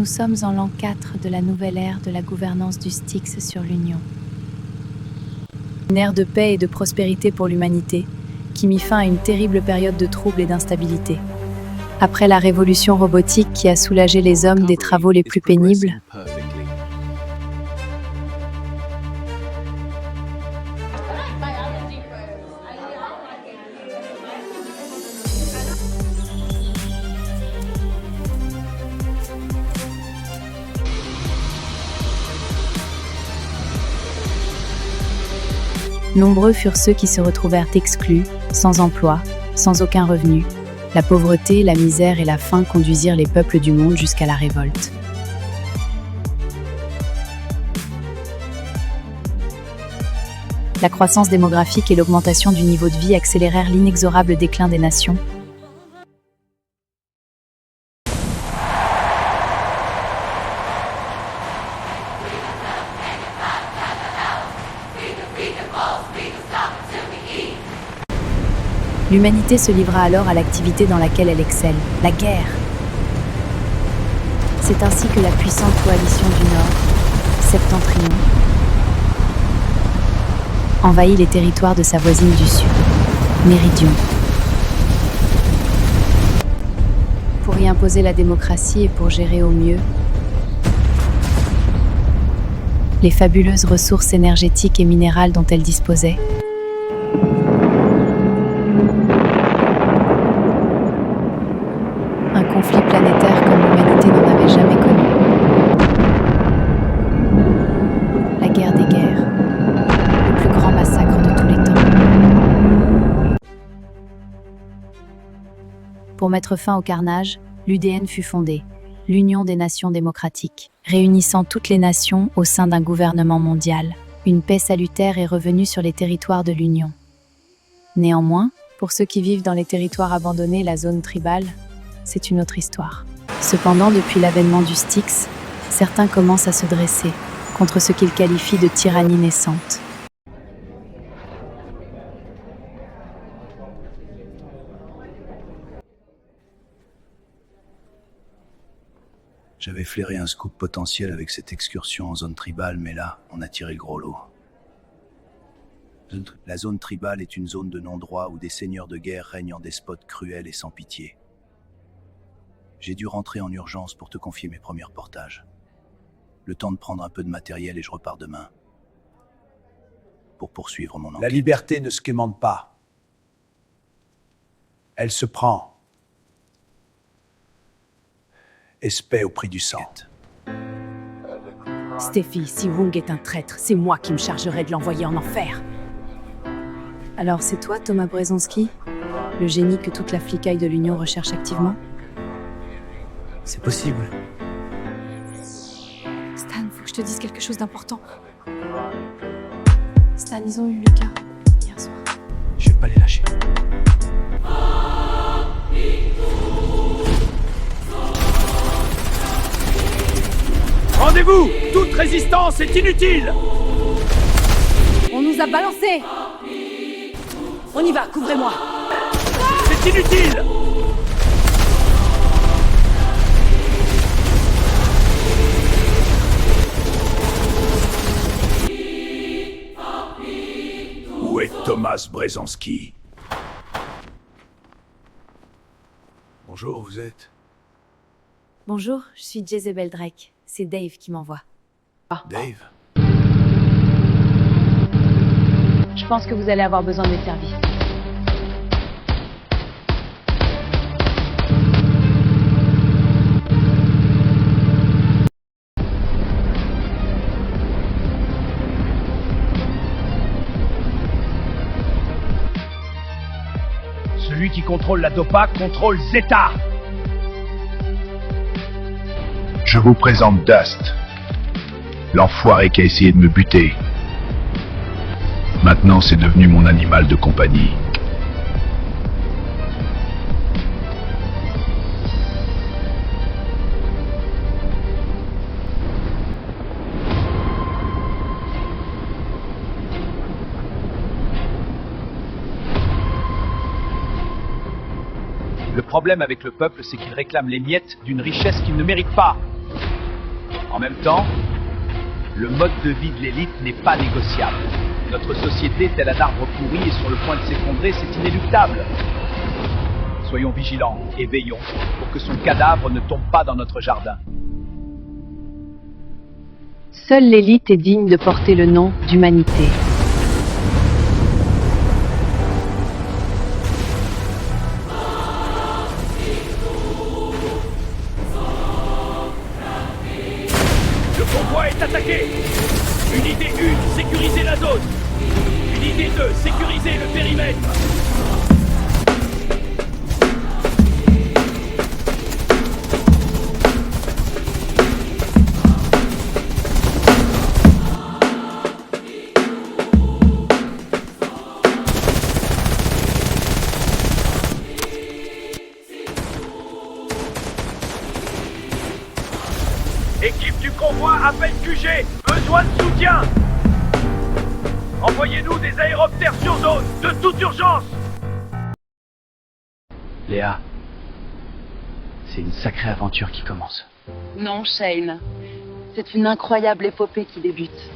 Nous sommes en l'an 4 de la nouvelle ère de la gouvernance du Styx sur l'Union. Une ère de paix et de prospérité pour l'humanité, qui mit fin à une terrible période de troubles et d'instabilité. Après la révolution robotique qui a soulagé les hommes des travaux les plus pénibles, nombreux furent ceux qui se retrouvèrent exclus, sans emploi, sans aucun revenu. La pauvreté, la misère et la faim conduisirent les peuples du monde jusqu'à la révolte. La croissance démographique et l'augmentation du niveau de vie accélérèrent l'inexorable déclin des nations. L'humanité se livra alors à l'activité dans laquelle elle excelle, la guerre. C'est ainsi que la puissante coalition du Nord, septentrion, envahit les territoires de sa voisine du Sud, Méridion. Pour y imposer la démocratie et pour gérer au mieux les fabuleuses ressources énergétiques et minérales dont elle disposait. Un conflit planétaire comme l'humanité n'en avait jamais connu. La guerre des guerres, le plus grand massacre de tous les temps. Pour mettre fin au carnage, l'UDN fut fondée, l'Union des Nations démocratiques, réunissant toutes les nations au sein d'un gouvernement mondial. Une paix salutaire est revenue sur les territoires de l'Union. Néanmoins, pour ceux qui vivent dans les territoires abandonnés, la zone tribale, c'est une autre histoire. Cependant, depuis l'avènement du Styx, certains commencent à se dresser contre ce qu'ils qualifient de tyrannie naissante. J'avais flairé un scoop potentiel avec cette excursion en zone tribale, mais là, on a tiré le gros lot. La zone tribale est une zone de non-droit où des seigneurs de guerre règnent en despotes cruels et sans pitié. J'ai dû rentrer en urgence pour te confier mes premiers reportages. Le temps de prendre un peu de matériel et je repars demain pour poursuivre mon enquête. La liberté ne se quémande pas. Elle se prend. Et se paie au prix du sang. Steffi, si Wong est un traître, c'est moi qui me chargerai de l'envoyer en enfer. Alors c'est toi, Thomas Brezonski, le génie que toute la flicaille de l'Union recherche activement? C'est possible. Stan, faut que je te dise quelque chose d'important. Stan, ils ont eu Lucas hier soir. Je vais pas les lâcher. Rendez-vous! Toute résistance est inutile! On nous a balancés! On y va, couvrez-moi! C'est inutile! Où est Thomas Brezonski? Bonjour, vous êtes... Bonjour, je suis Jezebel Drake. C'est Dave qui m'envoie. Dave? Je pense que vous allez avoir besoin de mes services. Celui qui contrôle la DOPA contrôle Zeta! Je vous présente Dust, l'enfoiré qui a essayé de me buter. Maintenant, c'est devenu mon animal de compagnie. Le problème avec le peuple, c'est qu'il réclame les miettes d'une richesse qu'il ne mérite pas. En même temps, le mode de vie de l'élite n'est pas négociable. Notre société, tel un arbre pourri, est sur le point de s'effondrer, c'est inéluctable. Soyons vigilants et veillons pour que son cadavre ne tombe pas dans notre jardin. Seule l'élite est digne de porter le nom d'humanité. Le convoi est attaqué. Unité 1, sécurisez la zone. Unité 2, sécurisez le périmètre. Équipe du convoi, appel QG, besoin de soutien. Envoyez-nous des aéroptères sur zone, de toute urgence. Léa, c'est une sacrée aventure qui commence. Non, Shane. C'est une incroyable épopée qui débute.